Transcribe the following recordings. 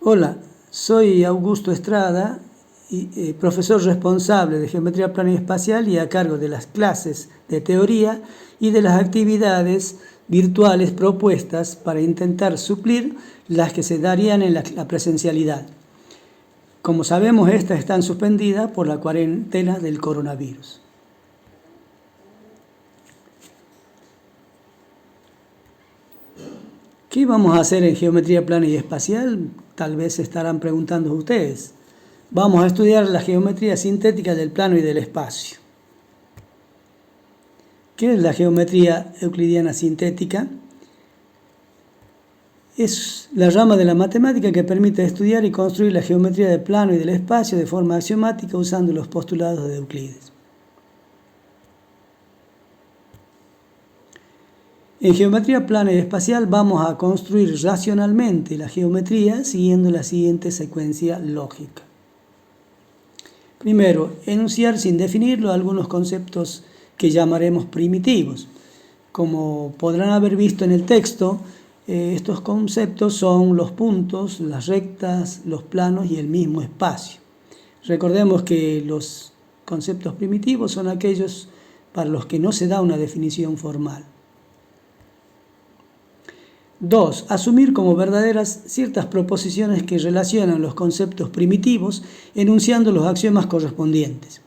Hola, soy Augusto Estrada, profesor responsable de Geometría Plana y Espacial y a cargo de las clases de teoría y de las actividades virtuales propuestas para intentar suplir las que se darían en la presencialidad. Como sabemos, estas están suspendidas por la cuarentena del coronavirus. ¿Qué vamos a hacer en Geometría Plana y Espacial? Tal vez se estarán preguntando ustedes. Vamos a estudiar la geometría sintética del plano y del espacio. ¿Qué es la geometría euclidiana sintética? Es la rama de la matemática que permite estudiar y construir la geometría del plano y del espacio de forma axiomática usando los postulados de Euclides. En geometría plana y espacial vamos a construir racionalmente la geometría siguiendo la siguiente secuencia lógica. Primero, enunciar sin definirlo algunos conceptos que llamaremos primitivos. Como podrán haber visto en el texto, estos conceptos son los puntos, las rectas, los planos y el mismo espacio. Recordemos que los conceptos primitivos son aquellos para los que no se da una definición formal. 2. Asumir como verdaderas ciertas proposiciones que relacionan los conceptos primitivos, enunciando los axiomas correspondientes.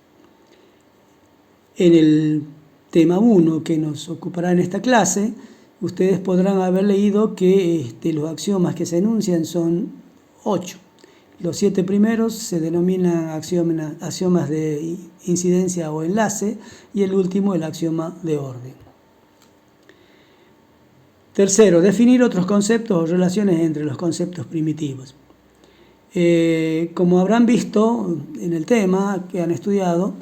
En el tema 1 que nos ocupará en esta clase, ustedes podrán haber leído que los axiomas que se enuncian son 8. Los 7 primeros se denominan axiomas de incidencia o enlace y el último el axioma de orden. Tercero, definir otros conceptos o relaciones entre los conceptos primitivos. Como habrán visto en el tema que han estudiado,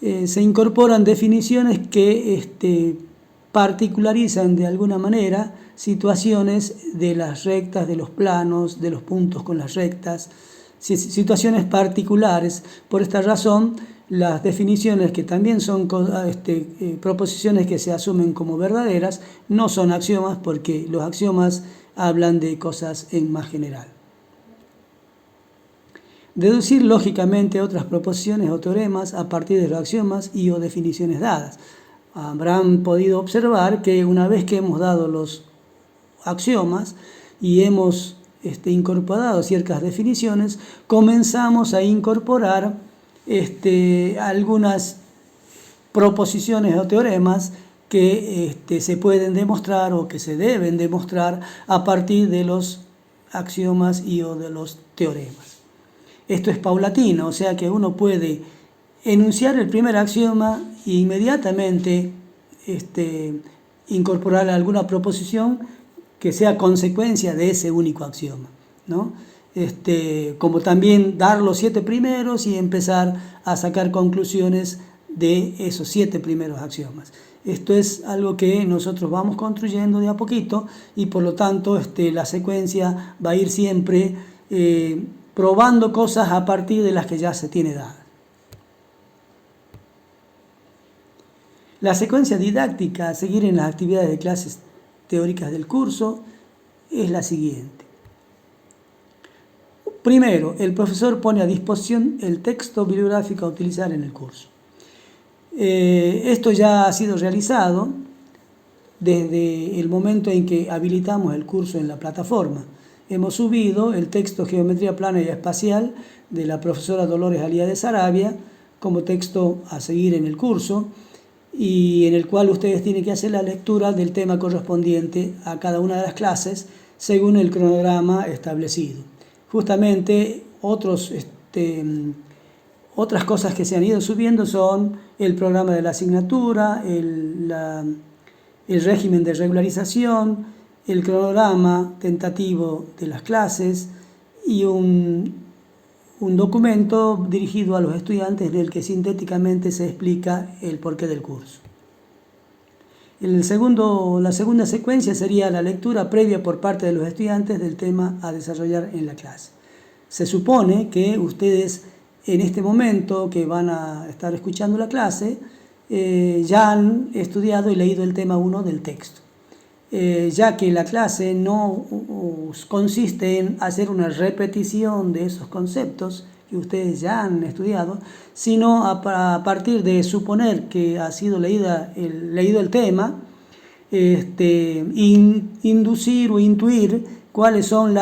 se incorporan definiciones que particularizan de alguna manera situaciones de las rectas, de los planos, de los puntos con las rectas, situaciones particulares. Por esta razón, las definiciones que también son proposiciones que se asumen como verdaderas no son axiomas porque los axiomas hablan de cosas en más general. Deducir lógicamente otras proposiciones o teoremas a partir de los axiomas y o definiciones dadas. Habrán podido observar que una vez que hemos dado los axiomas y hemos incorporado ciertas definiciones, comenzamos a incorporar algunas proposiciones o teoremas que se pueden demostrar o que se deben demostrar a partir de los axiomas y o de los teoremas. Esto es paulatino, o sea que uno puede enunciar el primer axioma e inmediatamente incorporar alguna proposición que sea consecuencia de ese único axioma, ¿no? Como también dar los 7 primeros y empezar a sacar conclusiones de esos 7 primeros axiomas. Esto es algo que nosotros vamos construyendo de a poquito y por lo tanto la secuencia va a ir siempre probando cosas a partir de las que ya se tiene dadas. La secuencia didáctica a seguir en las actividades de clases teóricas del curso es la siguiente. Primero, el profesor pone a disposición el texto bibliográfico a utilizar en el curso. Esto ya ha sido realizado desde el momento en que habilitamos el curso en la plataforma. Hemos subido el texto Geometría Plana y Espacial de la profesora Dolores Alía de Sarabia como texto a seguir en el curso y en el cual ustedes tienen que hacer la lectura del tema correspondiente a cada una de las clases según el cronograma establecido. Justamente otras cosas que se han ido subiendo son el programa de la asignatura, el régimen de regularización, el cronograma tentativo de las clases y un documento dirigido a los estudiantes en el que sintéticamente se explica el porqué del curso. La segunda secuencia sería la lectura previa por parte de los estudiantes del tema a desarrollar en la clase. Se supone que ustedes en este momento que van a estar escuchando la clase ya han estudiado y leído el tema 1 del texto. ya que la clase no consiste en hacer una repetición de esos conceptos que ustedes ya han estudiado, sino a partir de suponer que ha sido leído el tema, inducir o intuir cuáles son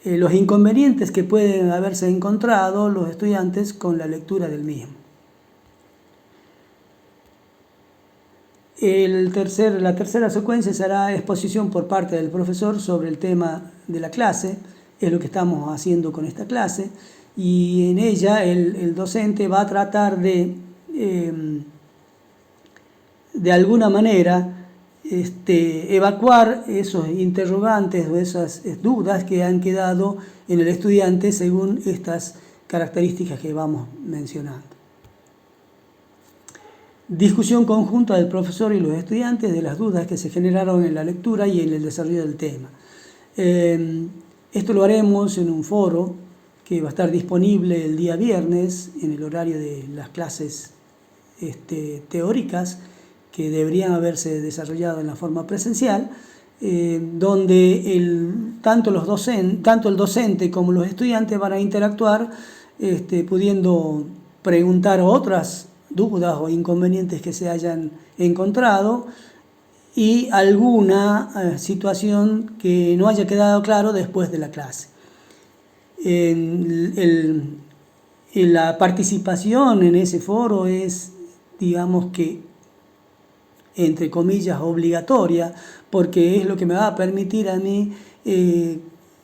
los inconvenientes que pueden haberse encontrado los estudiantes con la lectura del mismo. La tercera secuencia será exposición por parte del profesor sobre el tema de la clase, es lo que estamos haciendo con esta clase, y en ella el docente va a tratar de alguna manera evacuar esos interrogantes o esas dudas que han quedado en el estudiante según estas características que vamos mencionando. Discusión conjunta del profesor y los estudiantes de las dudas que se generaron en la lectura y en el desarrollo del tema. Esto lo haremos en un foro que va a estar disponible el día viernes en el horario de las clases teóricas que deberían haberse desarrollado en la forma presencial, donde tanto el docente como los estudiantes van a interactuar pudiendo preguntar otras dudas o inconvenientes que se hayan encontrado y alguna situación que no haya quedado claro después de la clase. La participación en ese foro es, digamos que, entre comillas, obligatoria, porque es lo que me va a permitir a mí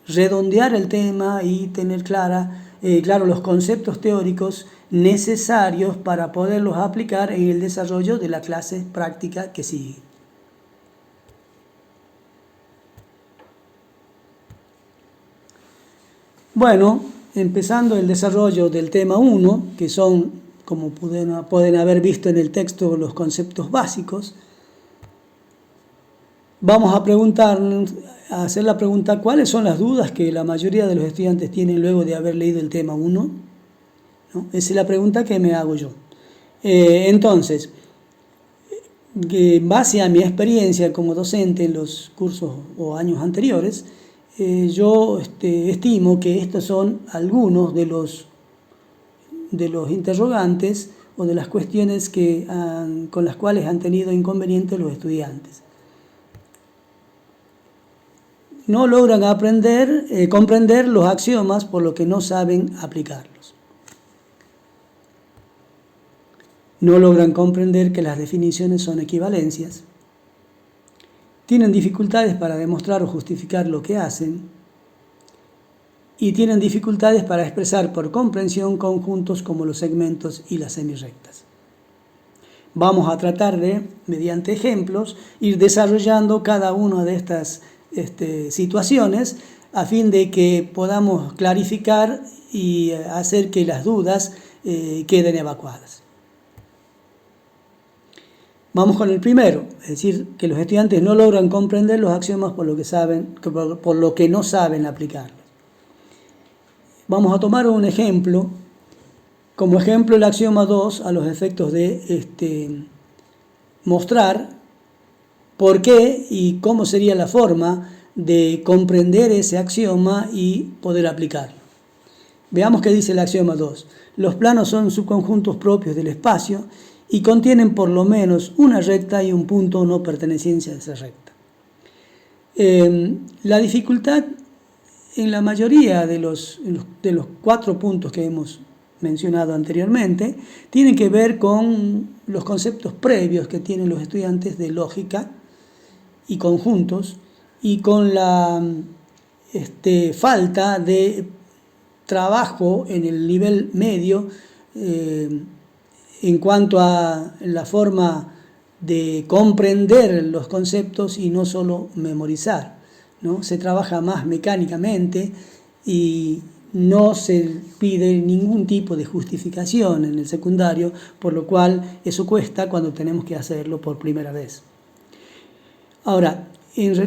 redondear el tema y tener claros los conceptos teóricos necesarios para poderlos aplicar en el desarrollo de la clase práctica que sigue. Bueno, empezando el desarrollo del tema 1, que son, como pueden haber visto en el texto, los conceptos básicos, vamos a hacer la pregunta: ¿cuáles son las dudas que la mayoría de los estudiantes tienen luego de haber leído el tema 1? ¿No? Esa es la pregunta que me hago yo. Entonces, en base a mi experiencia como docente en los cursos o años anteriores, yo estimo que estos son algunos de los interrogantes o de las cuestiones con las cuales han tenido inconvenientes los estudiantes. No logran comprender los axiomas, por lo que no saben aplicarlos. No logran comprender que las definiciones son equivalencias. Tienen dificultades para demostrar o justificar lo que hacen. Y tienen dificultades para expresar por comprensión conjuntos como los segmentos y las semirrectas. Vamos a tratar de, mediante ejemplos, ir desarrollando cada una de estas situaciones a fin de que podamos clarificar y hacer que las dudas queden evacuadas. Vamos con el primero, es decir, que los estudiantes no logran comprender los axiomas por lo que no saben aplicarlos. Vamos a tomar un ejemplo, como ejemplo el axioma 2, a los efectos de mostrar por qué y cómo sería la forma de comprender ese axioma y poder aplicarlo. Veamos qué dice el axioma 2. Los planos son subconjuntos propios del espacio y contienen por lo menos una recta y un punto no perteneciente a esa recta. La dificultad en la mayoría de los 4 puntos que hemos mencionado anteriormente tienen que ver con los conceptos previos que tienen los estudiantes de lógica y conjuntos y con la falta de trabajo en el nivel medio en cuanto a la forma de comprender los conceptos y no solo memorizar, ¿no? Se trabaja más mecánicamente y no se pide ningún tipo de justificación en el secundario, por lo cual eso cuesta cuando tenemos que hacerlo por primera vez. Ahora,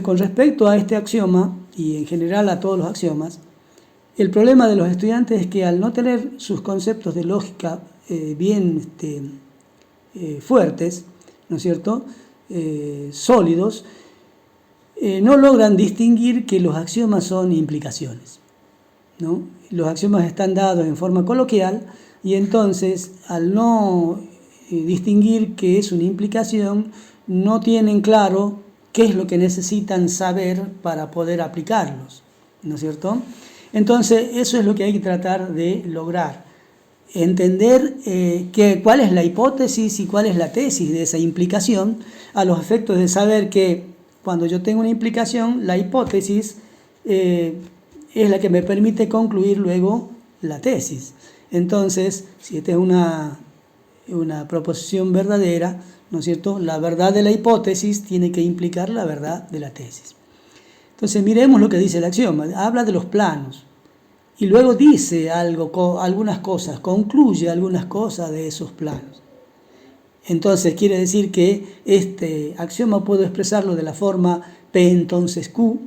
con respecto a este axioma y en general a todos los axiomas, el problema de los estudiantes es que al no tener sus conceptos de lógica bien fuertes, ¿no es cierto?, sólidos, no logran distinguir que los axiomas son implicaciones, ¿no? Los axiomas están dados en forma coloquial y entonces al no distinguir qué es una implicación, no tienen claro qué es lo que necesitan saber para poder aplicarlos, ¿no es cierto? Entonces eso es lo que hay que tratar de lograr, entender cuál es la hipótesis y cuál es la tesis de esa implicación, a los efectos de saber que cuando yo tengo una implicación, la hipótesis es la que me permite concluir luego la tesis. Entonces, si esta es una proposición verdadera, ¿no es cierto?, la verdad de la hipótesis tiene que implicar la verdad de la tesis. Entonces, miremos lo que dice el axioma. Habla de los planos y luego dice algunas cosas, concluye algunas cosas de esos planos. Entonces, quiere decir que este axioma puedo expresarlo de la forma P entonces Q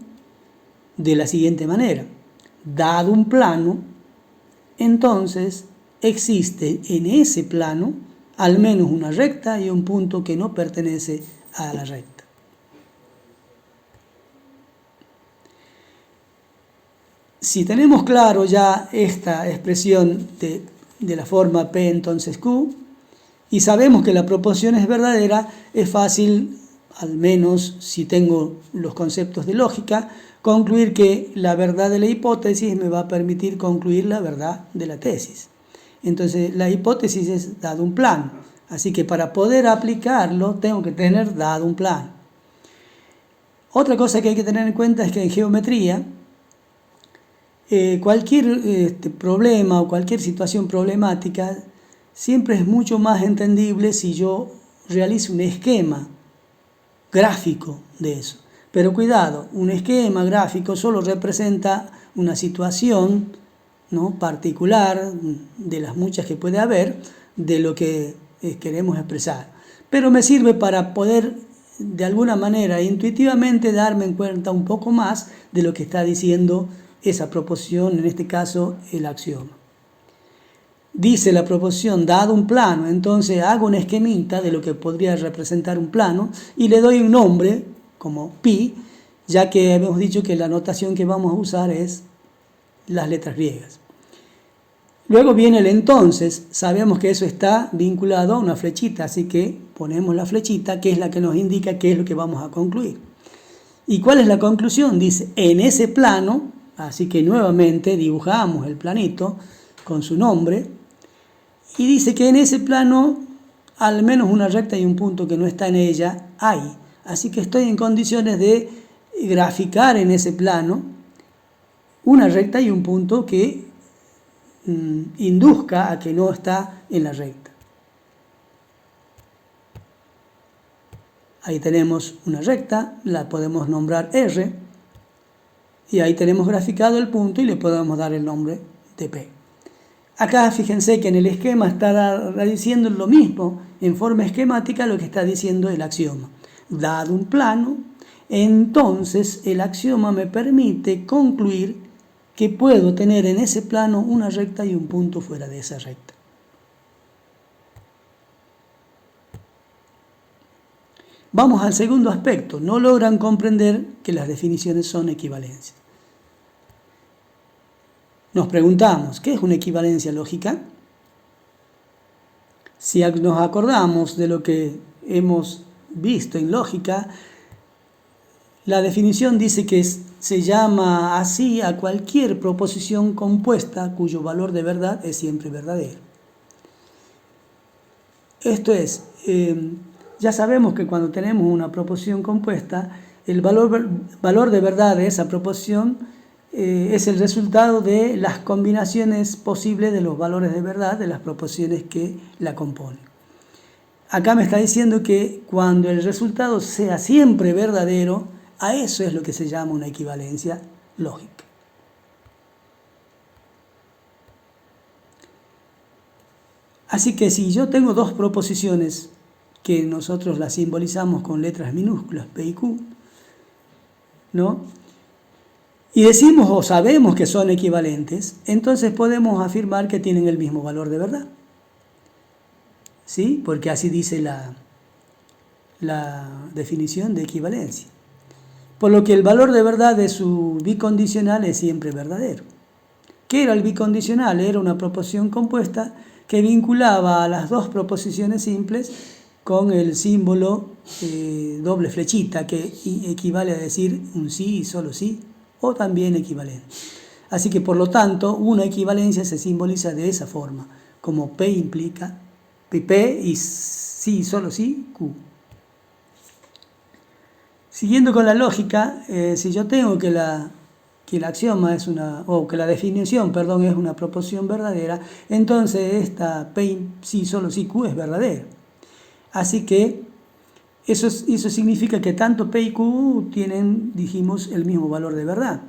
de la siguiente manera. Dado un plano, entonces existe en ese plano al menos una recta y un punto que no pertenece a la recta. Si tenemos claro ya esta expresión de la forma P entonces Q y sabemos que la proposición es verdadera, es fácil, al menos si tengo los conceptos de lógica, concluir que la verdad de la hipótesis me va a permitir concluir la verdad de la tesis. Entonces la hipótesis es dado un plano, así que para poder aplicarlo tengo que tener dado un plano. Otra cosa que hay que tener en cuenta es que en geometría cualquier problema o cualquier situación problemática siempre es mucho más entendible si yo realizo un esquema gráfico de eso. Pero cuidado, un esquema gráfico solo representa una situación, ¿no?, particular de las muchas que puede haber de lo que queremos expresar. Pero me sirve para poder de alguna manera intuitivamente darme cuenta un poco más de lo que está diciendo esa proposición, en este caso el axioma. Dice la proposición dado un plano, entonces hago una esquemita de lo que podría representar un plano y le doy un nombre como pi, ya que hemos dicho que la notación que vamos a usar es las letras griegas. Luego viene el entonces, sabemos que eso está vinculado a una flechita, así que ponemos la flechita que es la que nos indica qué es lo que vamos a concluir. ¿Y cuál es la conclusión? Dice, en ese plano, así que nuevamente dibujamos el planito con su nombre y dice que en ese plano al menos una recta y un punto que no está en ella hay. Así que estoy en condiciones de graficar en ese plano una recta y un punto que induzca a que no está en la recta. Ahí tenemos una recta, la podemos nombrar R, y ahí tenemos graficado el punto y le podemos dar el nombre de P. Acá fíjense que en el esquema está diciendo lo mismo, en forma esquemática, lo que está diciendo el axioma. Dado un plano, entonces el axioma me permite concluir que puedo tener en ese plano una recta y un punto fuera de esa recta. Vamos al segundo aspecto. No logran comprender que las definiciones son equivalencias. Nos preguntamos, ¿qué es una equivalencia lógica? Si nos acordamos de lo que hemos visto en lógica, la definición dice que se llama así a cualquier proposición compuesta cuyo valor de verdad es siempre verdadero. Esto es, ya sabemos que cuando tenemos una proposición compuesta, el valor de verdad de esa proposición es el resultado de las combinaciones posibles de los valores de verdad de las proposiciones que la componen. Acá me está diciendo que cuando el resultado sea siempre verdadero, a eso es lo que se llama una equivalencia lógica. Así que si yo tengo dos proposiciones que nosotros las simbolizamos con letras minúsculas, P y Q, ¿no?, y decimos o sabemos que son equivalentes, entonces podemos afirmar que tienen el mismo valor de verdad. ¿Sí? Porque así dice la la definición de equivalencia. Por lo que el valor de verdad de su bicondicional es siempre verdadero. ¿Qué era el bicondicional? Era una proposición compuesta que vinculaba a las dos proposiciones simples con el símbolo doble flechita, que equivale a decir un sí y solo sí, o también equivalente. Así que, por lo tanto, una equivalencia se simboliza de esa forma, como P implica P y sí y solo sí, Q. Siguiendo con la lógica, si yo tengo que el axioma es que la definición, perdón, es una proposición verdadera, entonces esta P sí solo sí Q es verdadera. Así que eso significa que tanto P y Q tienen, dijimos, el mismo valor de verdad.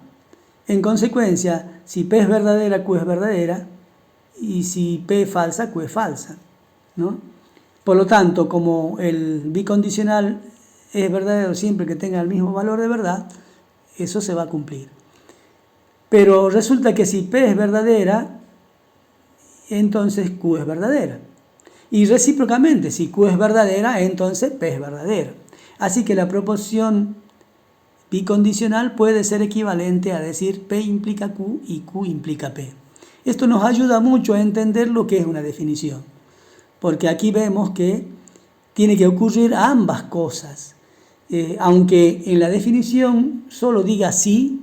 En consecuencia, si P es verdadera, Q es verdadera, y si P es falsa, Q es falsa, ¿no? Por lo tanto, como el bicondicional es verdadero siempre que tenga el mismo valor de verdad, eso se va a cumplir. Pero resulta que si P es verdadera, entonces Q es verdadera. Y recíprocamente, si Q es verdadera, entonces P es verdadera. Así que la proposición bicondicional puede ser equivalente a decir P implica Q y Q implica P. Esto nos ayuda mucho a entender lo que es una definición, porque aquí vemos que tiene que ocurrir ambas cosas. Aunque en la definición solo diga sí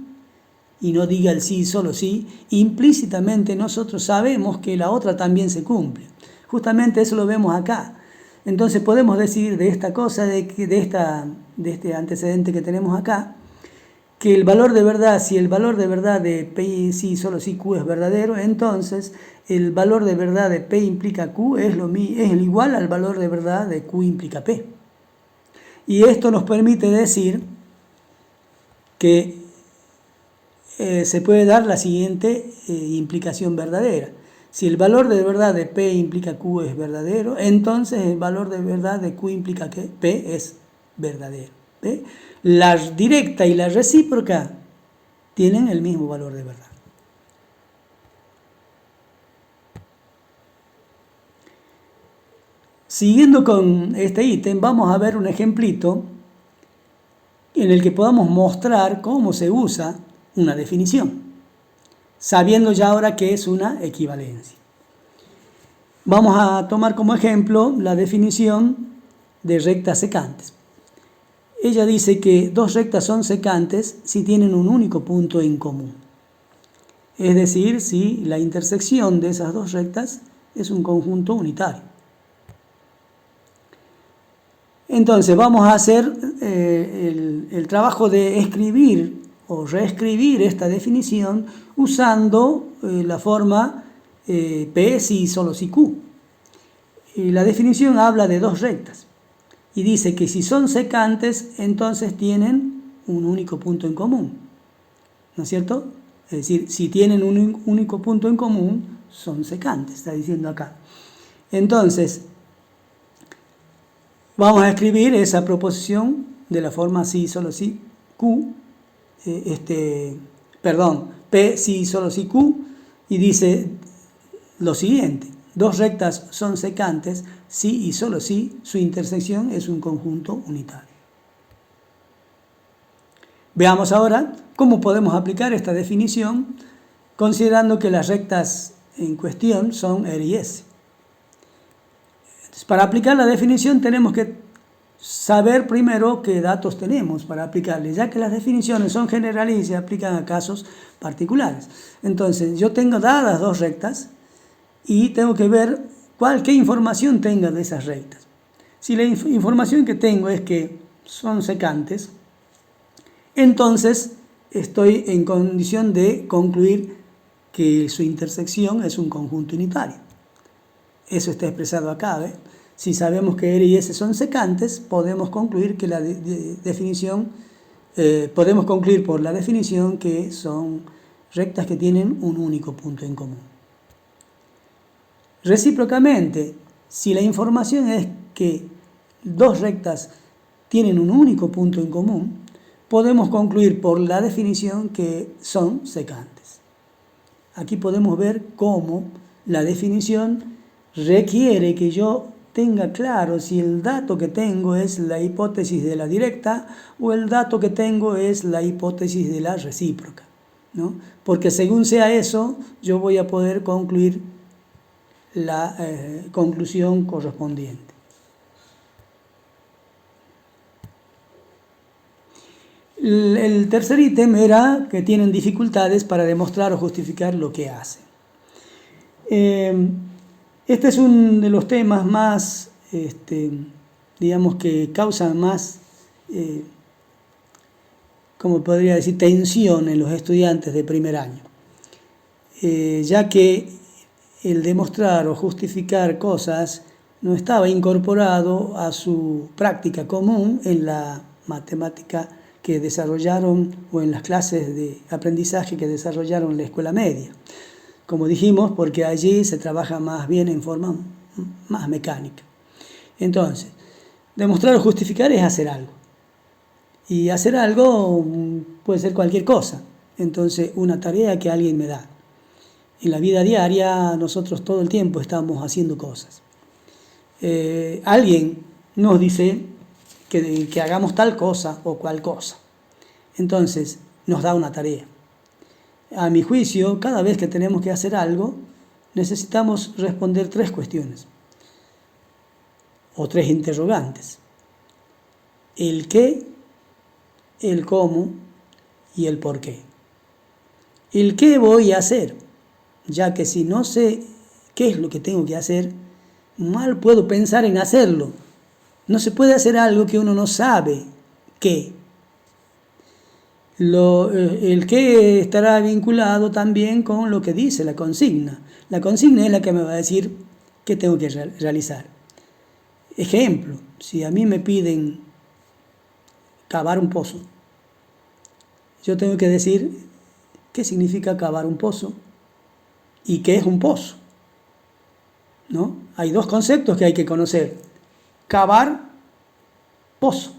y no diga el sí solo sí, implícitamente nosotros sabemos que la otra también se cumple. Justamente eso lo vemos acá. Entonces podemos decir de esta cosa, de este antecedente que tenemos acá, que el valor de verdad, si el valor de verdad de P sí solo sí Q es verdadero, entonces el valor de verdad de P implica Q es el igual al valor de verdad de Q implica P. Y esto nos permite decir que se puede dar la siguiente implicación verdadera. Si el valor de verdad de P implica Q es verdadero, entonces el valor de verdad de Q implica que P es verdadero. ¿Ve? La directa y la recíproca tienen el mismo valor de verdad. Siguiendo con este ítem, vamos a ver un ejemplito en el que podamos mostrar cómo se usa una definición, sabiendo ya ahora qué es una equivalencia. Vamos a tomar como ejemplo la definición de rectas secantes. Ella dice que dos rectas son secantes si tienen un único punto en común. Es decir, si la intersección de esas dos rectas es un conjunto unitario. Entonces vamos a hacer el trabajo de escribir o reescribir esta definición usando la forma P si solo si Q. La definición habla de dos rectas y dice que si son secantes, entonces tienen un único punto en común, ¿no es cierto? Es decir, si tienen un único punto en común, son secantes, está diciendo acá. Entonces, vamos a escribir esa proposición de la forma si solo si Q, P si solo si Q, y dice lo siguiente: dos rectas son secantes si y solo si su intersección es un conjunto unitario. Veamos ahora cómo podemos aplicar esta definición considerando que las rectas en cuestión son R y S. Entonces, para aplicar la definición tenemos que saber primero qué datos tenemos para aplicarle, ya que las definiciones son generales y se aplican a casos particulares. Entonces, yo tengo dadas dos rectas y tengo que ver qué información tenga de esas rectas. Si la información que tengo es que son secantes, entonces estoy en condición de concluir que su intersección es un conjunto unitario. Eso está expresado acá, ¿ve? Si sabemos que R y S son secantes, podemos concluir que podemos concluir por la definición que son rectas que tienen un único punto en común. Recíprocamente, si la información es que dos rectas tienen un único punto en común, podemos concluir por la definición que son secantes. Aquí podemos ver cómo la definición requiere que yo tenga claro si el dato que tengo es la hipótesis de la directa o el dato que tengo es la hipótesis de la recíproca, ¿no? Porque según sea eso, yo voy a poder concluir la conclusión correspondiente. El tercer ítem era que tienen dificultades para demostrar o justificar lo que hacen. Este es uno de los temas más, digamos, que causan más, como podría decir, tensión en los estudiantes de primer año, ya que el demostrar o justificar cosas no estaba incorporado a su práctica común en la matemática que desarrollaron o en las clases de aprendizaje que desarrollaron en la escuela media. Como dijimos, porque allí se trabaja más bien en forma más mecánica. Entonces, demostrar o justificar es hacer algo. Y hacer algo puede ser cualquier cosa. Entonces, una tarea que alguien me da. En la vida diaria nosotros todo el tiempo estamos haciendo cosas. Alguien nos dice que hagamos tal cosa o cual cosa. Entonces, nos da una tarea. A mi juicio, cada vez que tenemos que hacer algo, necesitamos responder 3 cuestiones o 3 interrogantes. El qué, el cómo y el por qué. El qué voy a hacer, ya que si no sé qué es lo que tengo que hacer, mal puedo pensar en hacerlo. No se puede hacer algo que uno no sabe qué. El qué estará vinculado también con lo que dice la consigna. La consigna es la que me va a decir qué tengo que realizar. Ejemplo, si a mí me piden cavar un pozo, yo tengo que decir qué significa cavar un pozo y qué es un pozo, ¿no? Hay 2 conceptos que hay que conocer: cavar, pozo.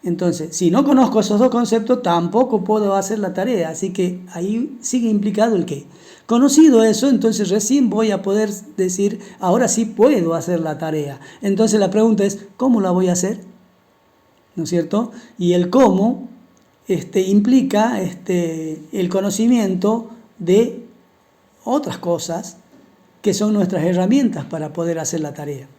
Entonces, si no conozco esos 2 conceptos, tampoco puedo hacer la tarea, así que ahí sigue implicado el qué. Conocido eso, entonces recién voy a poder decir, ahora sí puedo hacer la tarea. Entonces la pregunta es, ¿cómo la voy a hacer? ¿No es cierto? Y el cómo implica el conocimiento de otras cosas que son nuestras herramientas para poder hacer la tarea.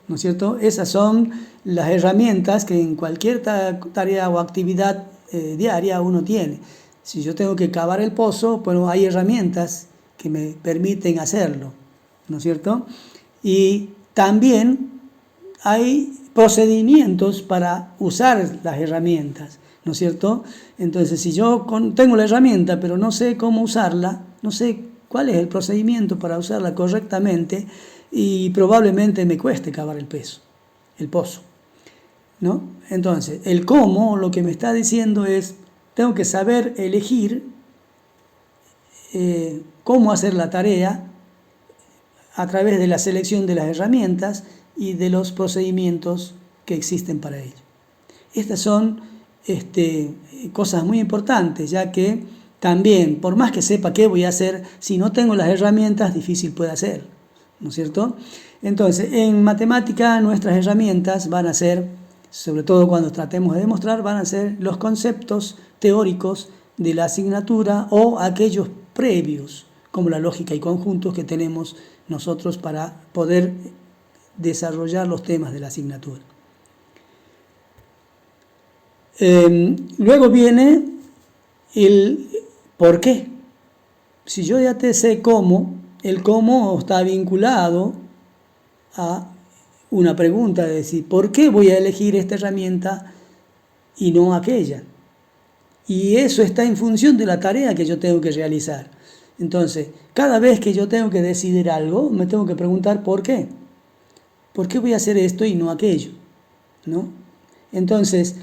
¿No es cierto? Esas son las herramientas que en cualquier tarea o actividad diaria uno tiene. Si yo tengo que cavar el pozo, bueno, hay herramientas que me permiten hacerlo, ¿no es cierto? Y también hay procedimientos para usar las herramientas, ¿no es cierto? Entonces, si yo tengo la herramienta, pero no sé cómo usarla, no sé cuál es el procedimiento para usarla correctamente, y probablemente me cueste cavar el pozo, ¿no? Entonces, el cómo lo que me está diciendo es, tengo que saber elegir cómo hacer la tarea a través de la selección de las herramientas y de los procedimientos que existen para ello. Estas son cosas muy importantes, ya que también, por más que sepa qué voy a hacer, si no tengo las herramientas, difícil puede hacerlo, ¿no es cierto? Entonces, en matemática nuestras herramientas van a ser, sobre todo cuando tratemos de demostrar, van a ser los conceptos teóricos de la asignatura o aquellos previos, como la lógica y conjuntos que tenemos nosotros para poder desarrollar los temas de la asignatura. Luego viene el por qué. Si yo ya te sé cómo, el cómo está vinculado a una pregunta de decir, ¿por qué voy a elegir esta herramienta y no aquella? Y eso está en función de la tarea que yo tengo que realizar. Entonces, cada vez que yo tengo que decidir algo, me tengo que preguntar ¿por qué? ¿Por qué voy a hacer esto y no aquello? ¿No? Entonces,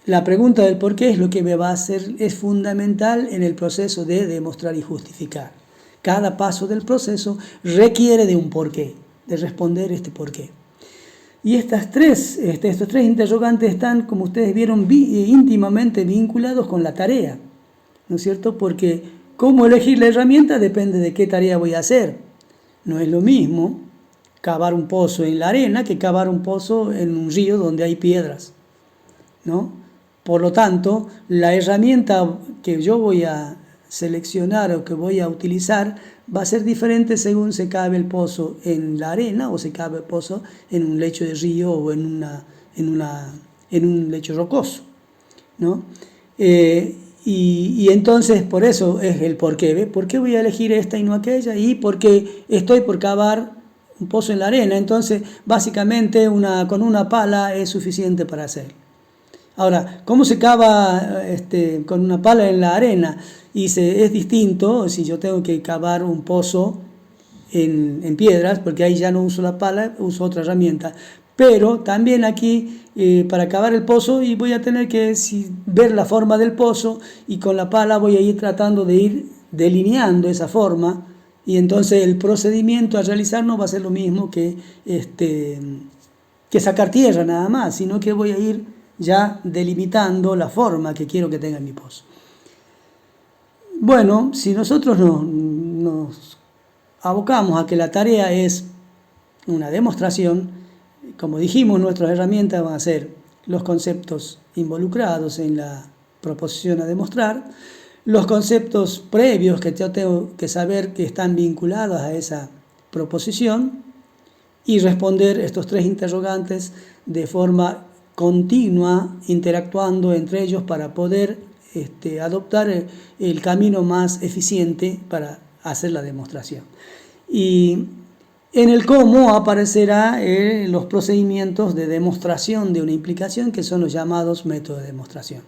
la pregunta del por qué es lo que me va a hacer, es fundamental en el proceso de demostrar y justificar. Cada paso del proceso requiere de un porqué, de responder este porqué. Y estos 3 interrogantes están, como ustedes vieron, íntimamente vinculados con la tarea, ¿no es cierto? Porque cómo elegir la herramienta depende de qué tarea voy a hacer. No es lo mismo cavar un pozo en la arena que cavar un pozo en un río donde hay piedras, ¿no? Por lo tanto, la herramienta que yo voy a seleccionar o que voy a utilizar va a ser diferente según se cabe el pozo en la arena o se cabe el pozo en un lecho de río o en un lecho rocoso, ¿no? Y entonces por eso es el por qué. ¿Ve? ¿Por qué voy a elegir esta y no aquella? Y porque estoy por cavar un pozo en la arena, entonces básicamente con una pala es suficiente para hacerlo. Ahora, ¿cómo se cava con una pala en la arena? Es distinto si yo tengo que cavar un pozo en piedras, porque ahí ya no uso la pala, uso otra herramienta. Pero también aquí, para cavar el pozo, y voy a tener que ver la forma del pozo, y con la pala voy a ir tratando de ir delineando esa forma, y entonces el procedimiento a realizar no va a ser lo mismo que sacar tierra nada más, sino que voy a ir ya delimitando la forma que quiero que tenga mi pozo. Bueno, si nosotros nos abocamos a que la tarea es una demostración, como dijimos, nuestras herramientas van a ser los conceptos involucrados en la proposición a demostrar, los conceptos previos que yo tengo que saber que están vinculados a esa proposición y responder estos tres interrogantes de forma continua, interactuando entre ellos para poder adoptar el camino más eficiente para hacer la demostración. Y en el cómo aparecerá los procedimientos de demostración de una implicación, que son los llamados métodos de demostración.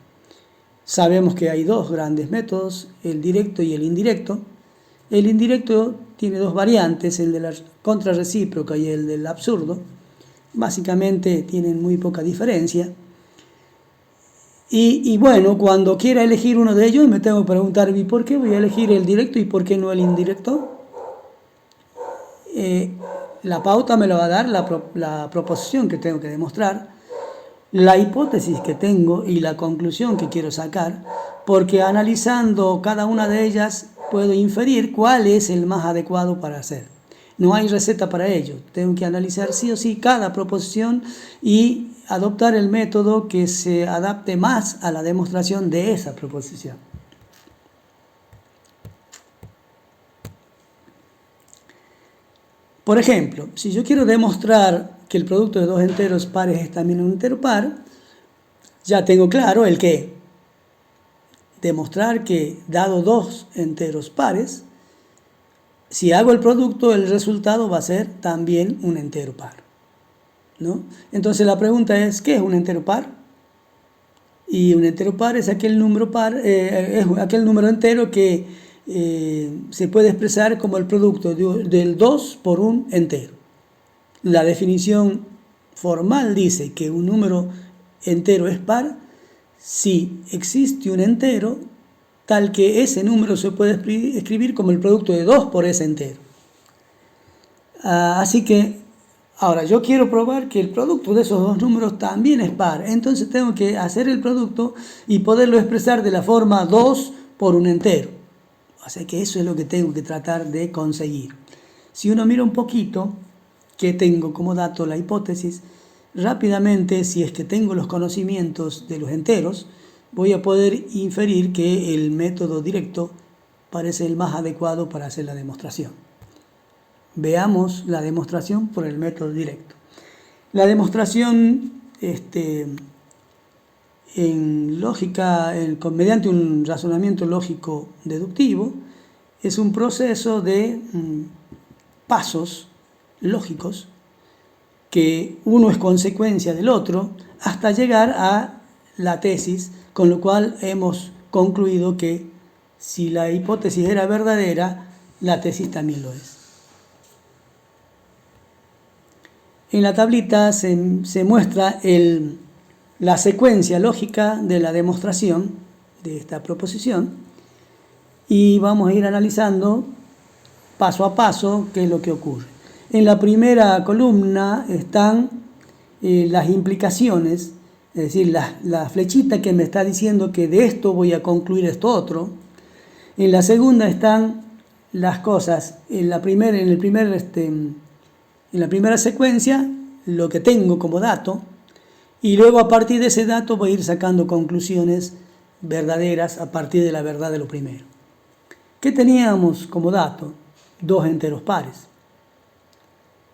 Sabemos que hay dos grandes métodos, el directo y el indirecto. El indirecto tiene dos variantes, el de la contrarrecíproca y el del absurdo. Básicamente tienen muy poca diferencia. Y bueno, cuando quiera elegir uno de ellos me tengo que preguntar, ¿y por qué voy a elegir el directo y por qué no el indirecto? La pauta me lo va a dar la proposición que tengo que demostrar, la hipótesis que tengo y la conclusión que quiero sacar, porque analizando cada una de ellas puedo inferir cuál es el más adecuado para hacer. No hay receta para ello, tengo que analizar sí o sí cada proposición y adoptar el método que se adapte más a la demostración de esa proposición. Por ejemplo, si yo quiero demostrar que el producto de dos enteros pares es también un entero par, ya tengo claro el qué. Demostrar que, dado dos enteros pares, si hago el producto, el resultado va a ser también un entero par, ¿no? Entonces la pregunta es, ¿qué es un entero par? Y un entero par es aquel número es aquel número entero que se puede expresar como el producto del 2 por un entero. La definición formal dice que un número entero es par si existe un entero tal que ese número se puede escribir como el producto de 2 por ese entero. Así que ahora yo quiero probar que el producto de esos dos números también es par, entonces tengo que hacer el producto y poderlo expresar de la forma 2 por un entero. O sea que eso es lo que tengo que tratar de conseguir. Si uno mira un poquito, que tengo como dato la hipótesis, rápidamente, si es que tengo los conocimientos de los enteros, voy a poder inferir que el método directo parece el más adecuado para hacer la demostración. Veamos la demostración por el método directo. La demostración en lógica, mediante un razonamiento lógico deductivo, es un proceso de pasos lógicos que uno es consecuencia del otro hasta llegar a la tesis, con lo cual hemos concluido que si la hipótesis era verdadera, la tesis también lo es. En la tablita se muestra la secuencia lógica de la demostración de esta proposición y vamos a ir analizando paso a paso qué es lo que ocurre. En la primera columna están las implicaciones, es decir, la flechita que me está diciendo que de esto voy a concluir esto otro. En la segunda están las cosas. En el primer En la primera secuencia, lo que tengo como dato, y luego a partir de ese dato voy a ir sacando conclusiones verdaderas a partir de la verdad de lo primero. ¿Qué teníamos como dato? 2 enteros pares.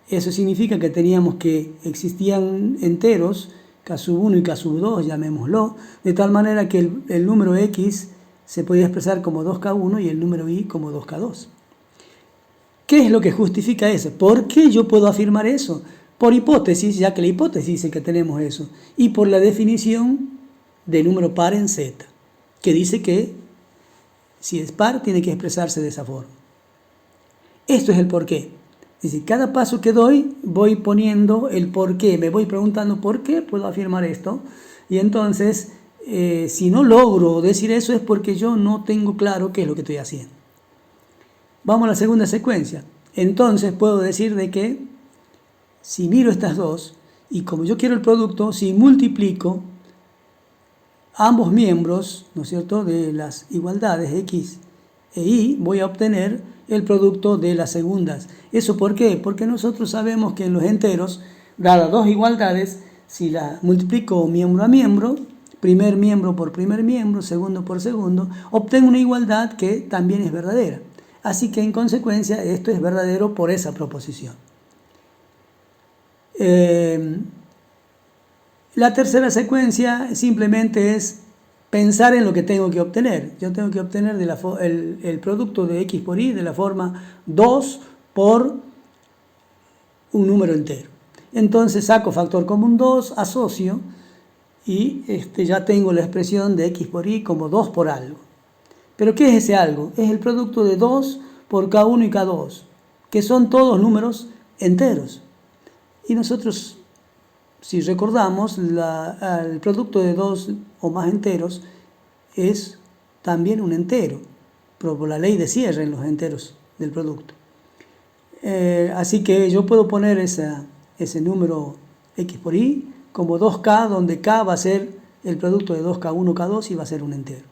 Eso significa que teníamos que existían enteros, K1 y K2, llamémoslo, de tal manera que el número X se podía expresar como 2K1 y el número Y como 2K2. ¿Qué es lo que justifica eso? ¿Por qué yo puedo afirmar eso? Por hipótesis, ya que la hipótesis dice que tenemos eso, y por la definición de número par en Z, que dice que si es par tiene que expresarse de esa forma. Esto es el porqué. Es decir, cada paso que doy voy poniendo el porqué, me voy preguntando por qué puedo afirmar esto, y entonces si no logro decir eso es porque yo no tengo claro qué es lo que estoy haciendo. Vamos a la segunda secuencia. Entonces puedo decir de que si miro estas dos, y como yo quiero el producto, si multiplico ambos miembros, ¿no es cierto?, de las igualdades X e Y, voy a obtener el producto de las segundas. ¿Eso por qué? Porque nosotros sabemos que en los enteros, dadas dos igualdades, si las multiplico miembro a miembro, primer miembro por primer miembro, segundo por segundo, obtengo una igualdad que también es verdadera. Así que en consecuencia esto es verdadero por esa proposición. La tercera secuencia simplemente es pensar en lo que tengo que obtener. Yo tengo que obtener el producto de X por Y de la forma 2 por un número entero. Entonces saco factor común 2, asocio y ya tengo la expresión de X por Y como 2 por algo. ¿Pero qué es ese algo? Es el producto de 2 por K1 y K2, que son todos números enteros. Y nosotros, si recordamos, el producto de 2 o más enteros es también un entero, por la ley de cierre en los enteros del producto. Así que yo puedo poner ese número X por Y como 2K, donde K va a ser el producto de 2K1, K2 y va a ser un entero.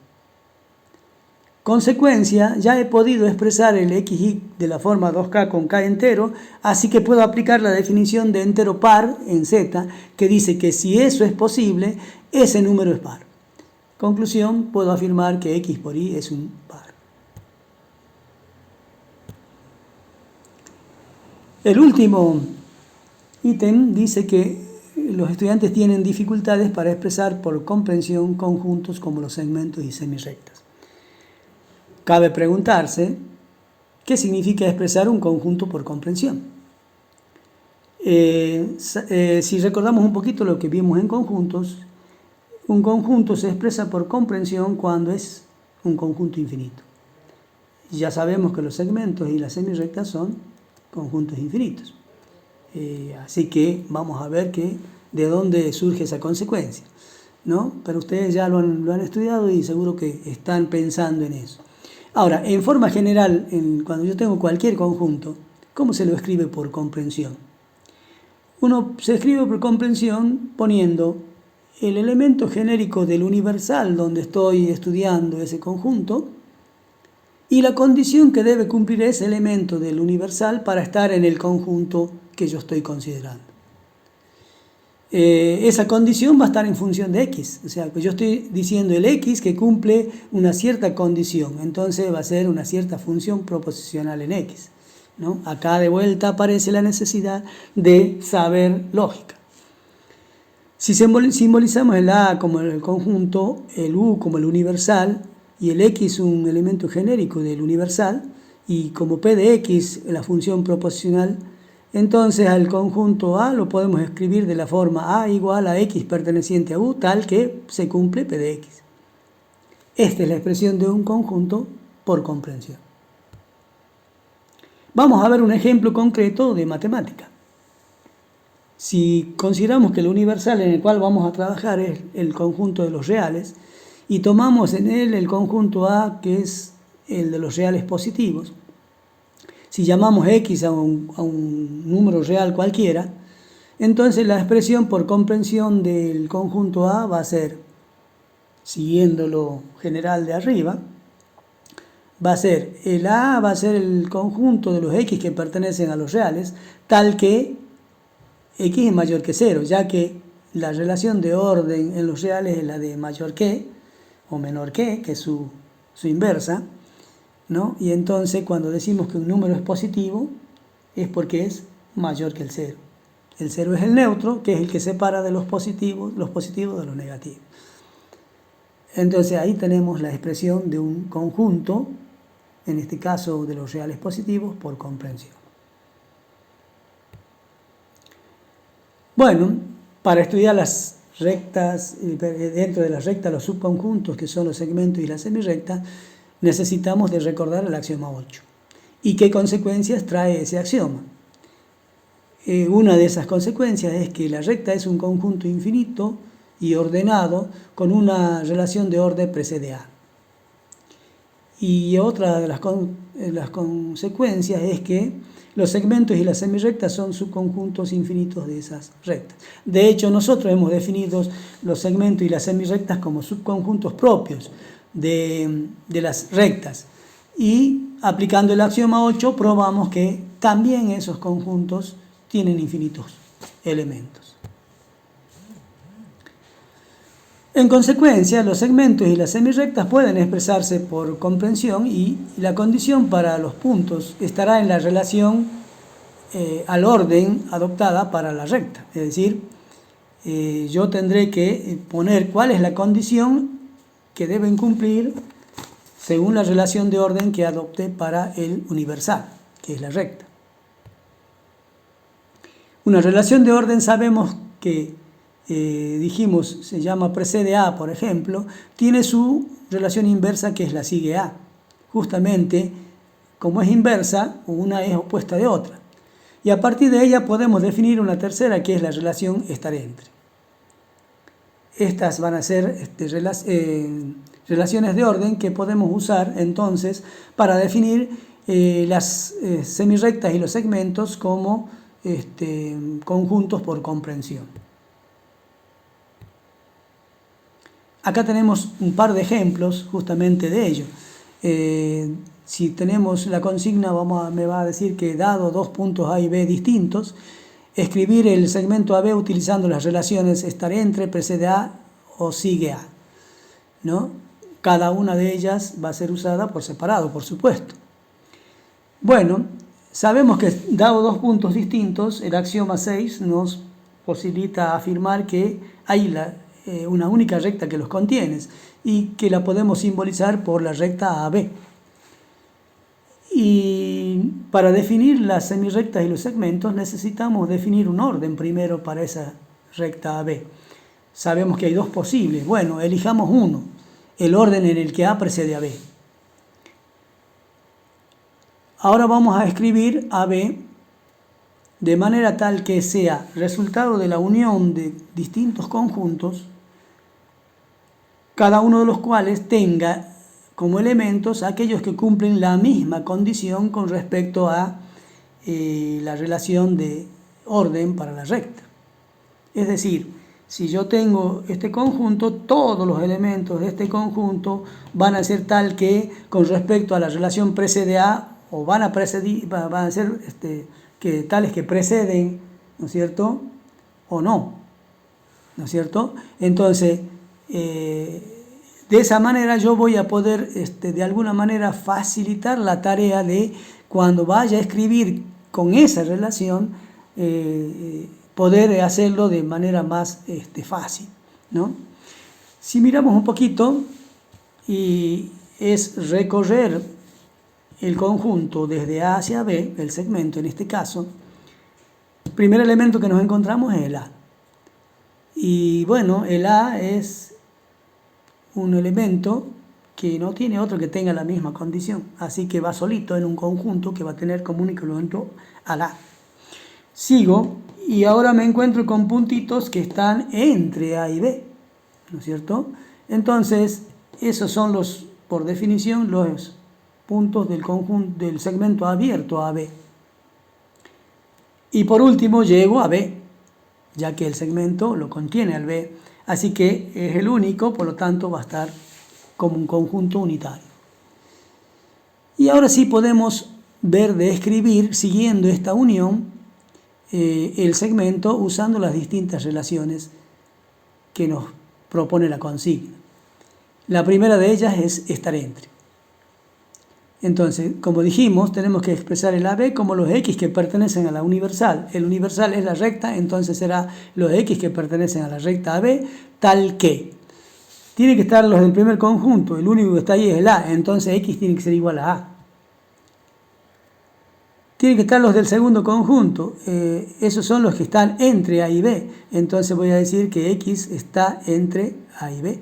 Consecuencia, ya he podido expresar el XY de la forma 2K con K entero, así que puedo aplicar la definición de entero par en Z, que dice que si eso es posible, ese número es par. Conclusión, puedo afirmar que X por Y es un par. El último ítem dice que los estudiantes tienen dificultades para expresar por comprensión conjuntos como los segmentos y semirrectas. Cabe preguntarse, ¿qué significa expresar un conjunto por comprensión? Si recordamos un poquito lo que vimos en conjuntos, un conjunto se expresa por comprensión cuando es un conjunto infinito. Ya sabemos que los segmentos y las semirrectas son conjuntos infinitos. Así que vamos a ver de dónde surge esa consecuencia, ¿no? Pero ustedes ya lo han estudiado y seguro que están pensando en eso. Ahora, en forma general, cuando yo tengo cualquier conjunto, ¿cómo se lo escribe por comprensión? Uno se escribe por comprensión poniendo el elemento genérico del universal donde estoy estudiando ese conjunto y la condición que debe cumplir ese elemento del universal para estar en el conjunto que yo estoy considerando. Esa condición va a estar en función de X, o sea, pues yo estoy diciendo el X que cumple una cierta condición, entonces va a ser una cierta función proposicional en X, ¿no? Acá de vuelta aparece la necesidad de saber lógica. Si simbolizamos el A como el conjunto, el U como el universal y el X un elemento genérico del universal y como P de X la función proposicional, entonces al conjunto A lo podemos escribir de la forma A igual a X perteneciente a U, tal que se cumple P de X. Esta es la expresión de un conjunto por comprensión. Vamos a ver un ejemplo concreto de matemática. Si consideramos que el universal en el cual vamos a trabajar es el conjunto de los reales y tomamos en él el conjunto A, que es el de los reales positivos, si llamamos X a un número real cualquiera, entonces la expresión por comprensión del conjunto A va a ser, siguiendo lo general de arriba, va a ser el A va a ser el conjunto de los X que pertenecen a los reales, tal que X es mayor que 0, ya que la relación de orden en los reales es la de mayor que o menor que es su inversa, ¿no? Y entonces cuando decimos que un número es positivo es porque es mayor que el 0. El 0 es el neutro, que es el que separa de los positivos de los negativos. Entonces ahí tenemos la expresión de un conjunto, en este caso de los reales positivos, por comprensión. Bueno, para estudiar las rectas, dentro de las rectas los subconjuntos que son los segmentos y las semirrectas, necesitamos de recordar el axioma 8. ¿Y qué consecuencias trae ese axioma? Una de esas consecuencias es que la recta es un conjunto infinito y ordenado con una relación de orden precede a. Y otra de las consecuencias es que los segmentos y las semirrectas son subconjuntos infinitos de esas rectas. De hecho, nosotros hemos definido los segmentos y las semirrectas como subconjuntos propios de las rectas. Y aplicando el axioma 8 probamos que también esos conjuntos tienen infinitos elementos. En consecuencia, los segmentos y las semirrectas pueden expresarse por comprensión y la condición para los puntos estará en la relación al orden adoptada para la recta. Es decir, yo tendré que poner cuál es la condición que deben cumplir según la relación de orden que adopte para el universal, que es la recta. Una relación de orden sabemos que dijimos, se llama precede a, por ejemplo, tiene su relación inversa que es la sigue a. Justamente, como es inversa, una es opuesta de otra. Y a partir de ella podemos definir una tercera que es la relación estar entre. Estas van a ser relaciones de orden que podemos usar entonces para definir las semirrectas y los segmentos como conjuntos por comprensión. Acá tenemos un par de ejemplos justamente de ello. Si tenemos la consigna, me va a decir que dado dos puntos A y B distintos, escribir el segmento AB utilizando las relaciones estar entre, precede a o sigue a, ¿no? Cada una de ellas va a ser usada por separado, por supuesto. Bueno, sabemos que dado dos puntos distintos, el axioma 6 nos posibilita afirmar que hay una única recta que los contiene y que la podemos simbolizar por la recta AB. Y para definir las semirrectas y los segmentos necesitamos definir un orden primero para esa recta AB. Sabemos que hay dos posibles. Bueno, elijamos uno, el orden en el que A precede a B. Ahora vamos a escribir AB de manera tal que sea resultado de la unión de distintos conjuntos, cada uno de los cuales tenga como elementos aquellos que cumplen la misma condición con respecto a la relación de orden para la recta. Es decir, si yo tengo este conjunto, todos los elementos de este conjunto van a ser tal que con respecto a la relación precede a, o van a ser tales que preceden, ¿no es cierto? O no, ¿no es cierto? Entonces, de esa manera yo voy a poder de alguna manera facilitar la tarea de cuando vaya a escribir con esa relación, poder hacerlo de manera más fácil, ¿no? Si miramos un poquito, y es recorrer el conjunto desde A hacia B, el segmento en este caso, el primer elemento que nos encontramos es el A. Y bueno, el A es un elemento que no tiene otro que tenga la misma condición, así que va solito en un conjunto que va a tener como único elemento al A. Sigo y ahora me encuentro con puntitos que están entre A y B, ¿no es cierto? Entonces, esos son por definición, los puntos del conjunto del segmento abierto a B. Y por último llego a B, ya que el segmento lo contiene al B, así que es el único, por lo tanto va a estar como un conjunto unitario. Y ahora sí podemos ver de escribir, siguiendo esta unión, el segmento usando las distintas relaciones que nos propone la consigna. La primera de ellas es estar entre. Entonces, como dijimos, tenemos que expresar el AB como los X que pertenecen a la universal. El universal es la recta, entonces será los X que pertenecen a la recta AB, tal que. Tiene que estar los del primer conjunto, el único que está ahí es el A, entonces X tiene que ser igual a A. Tienen que estar los del segundo conjunto, esos son los que están entre A y B, entonces voy a decir que X está entre A y B.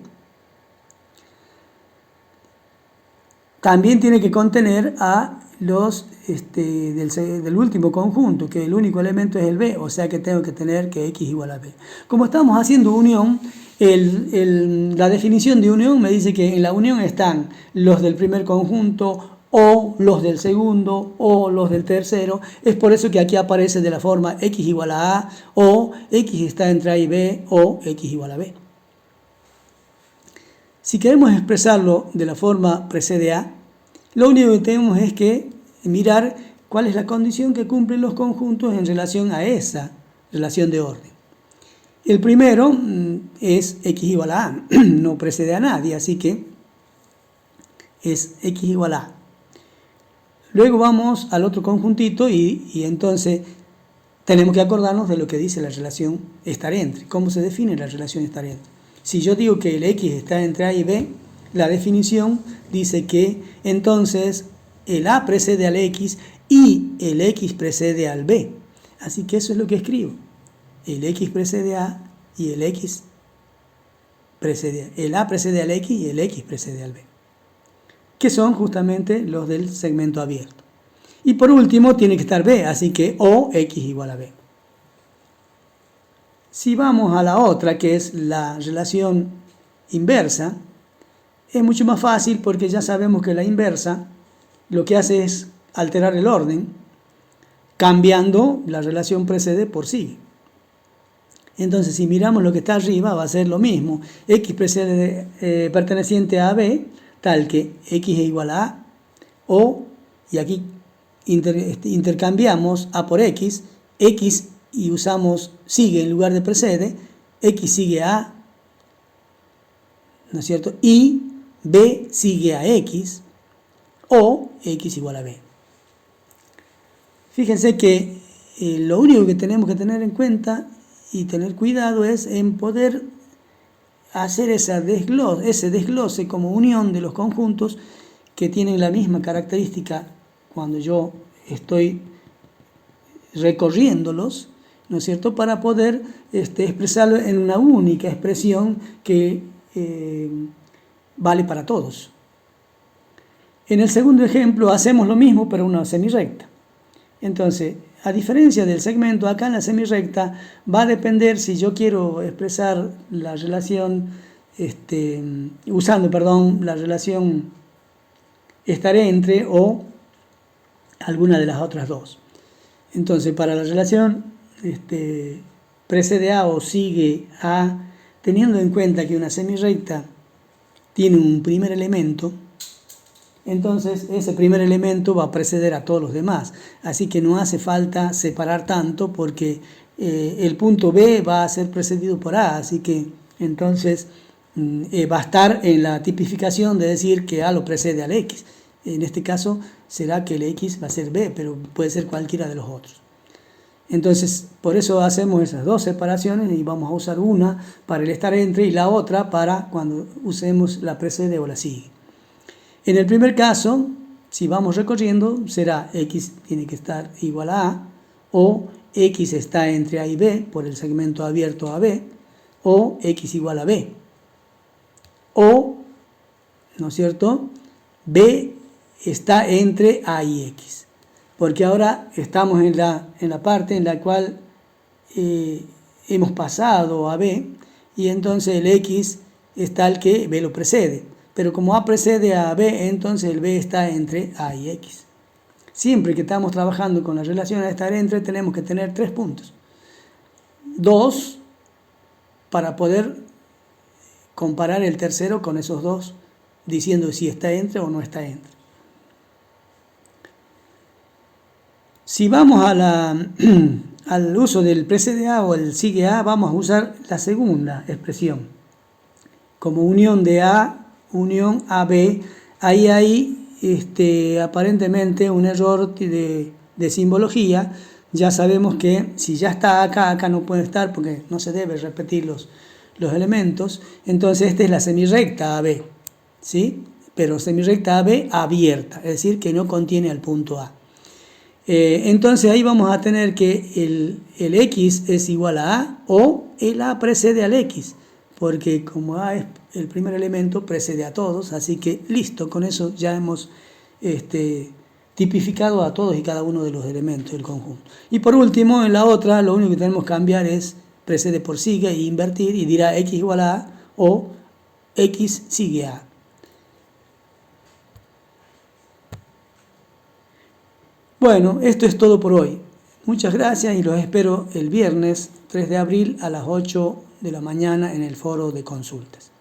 También tiene que contener a los del último conjunto, que el único elemento es el B, o sea que tengo que tener que X igual a B. Como estamos haciendo unión, la definición de unión me dice que en la unión están los del primer conjunto, o los del segundo, o los del tercero. Es por eso que aquí aparece de la forma X igual a A, o X está entre A y B, o X igual a B. Si queremos expresarlo de la forma precede a, lo único que tenemos es que mirar cuál es la condición que cumplen los conjuntos en relación a esa relación de orden. El primero es X igual a A, no precede a nadie, así que es X igual a A. Luego vamos al otro conjuntito y entonces tenemos que acordarnos de lo que dice la relación estar entre. ¿Cómo se define la relación estar entre? Si yo digo que el X está entre A y B, la definición dice que entonces el A precede al X y el X precede al B. Así que eso es lo que escribo. El X precede a A y el X precede a. El A precede al X y el X precede al B, que son justamente los del segmento abierto. Y por último tiene que estar B, así que o X igual a B. Si vamos a la otra, que es la relación inversa, es mucho más fácil porque ya sabemos que la inversa lo que hace es alterar el orden, cambiando la relación precede por sigue. Entonces, si miramos lo que está arriba, va a ser lo mismo. X precede perteneciente a B, tal que X es igual a A, o, y aquí intercambiamos A por X y usamos sigue en lugar de precede, X sigue a A, ¿no es cierto? Y B sigue a X, o X igual a B. Fíjense que lo único que tenemos que tener en cuenta y tener cuidado es en poder hacer ese desglose como unión de los conjuntos que tienen la misma característica cuando yo estoy recorriéndolos, ¿no es cierto?, para poder expresarlo en una única expresión que vale para todos. En el segundo ejemplo hacemos lo mismo pero una semirrecta. Entonces, a diferencia del segmento, acá en la semirrecta va a depender si yo quiero expresar la relación, la relación estar entre o alguna de las otras dos. Entonces, para la relación precede a o sigue a, teniendo en cuenta que una semirrecta tiene un primer elemento, entonces ese primer elemento va a preceder a todos los demás. Así que no hace falta separar tanto porque el punto B va a ser precedido por A, así que entonces va a estar en la tipificación de decir que A lo precede al X. En este caso será que el X va a ser B, pero puede ser cualquiera de los otros. Entonces, por eso hacemos esas dos separaciones y vamos a usar una para el estar entre y la otra para cuando usemos la precede o la sigue. En el primer caso, si vamos recorriendo, será X tiene que estar igual a A, o X está entre A y B por el segmento abierto a B, o X igual a B, o, ¿no es cierto?, B está entre A y X, porque ahora estamos en la parte en la cual hemos pasado a B, y entonces el X es tal que B lo precede. Pero como A precede a B, entonces el B está entre A y X. Siempre que estamos trabajando con la relación a estar entre, tenemos que tener 3 puntos. 2 para poder comparar el tercero con esos 2, diciendo si está entre o no está entre. Si vamos a al uso del precede a o el sigue a, vamos a usar la segunda expresión, como unión de A, unión a B. Ahí hay aparentemente un error de simbología. Ya sabemos que si ya está acá, acá no puede estar porque no se debe repetir los elementos. Entonces esta es la semirrecta AB, ¿sí? Pero semirrecta AB abierta, es decir, que no contiene al punto A. Entonces ahí vamos a tener que el X es igual a A o el A precede al X, porque como A es el primer elemento, precede a todos, así que listo, con eso ya hemos tipificado a todos y cada uno de los elementos del conjunto. Y por último, en la otra, lo único que tenemos que cambiar es precede por sigue e invertir, y dirá X igual a A o X sigue a A. Bueno, esto es todo por hoy. Muchas gracias y los espero el viernes 3 de abril a las 8 de la mañana en el foro de consultas.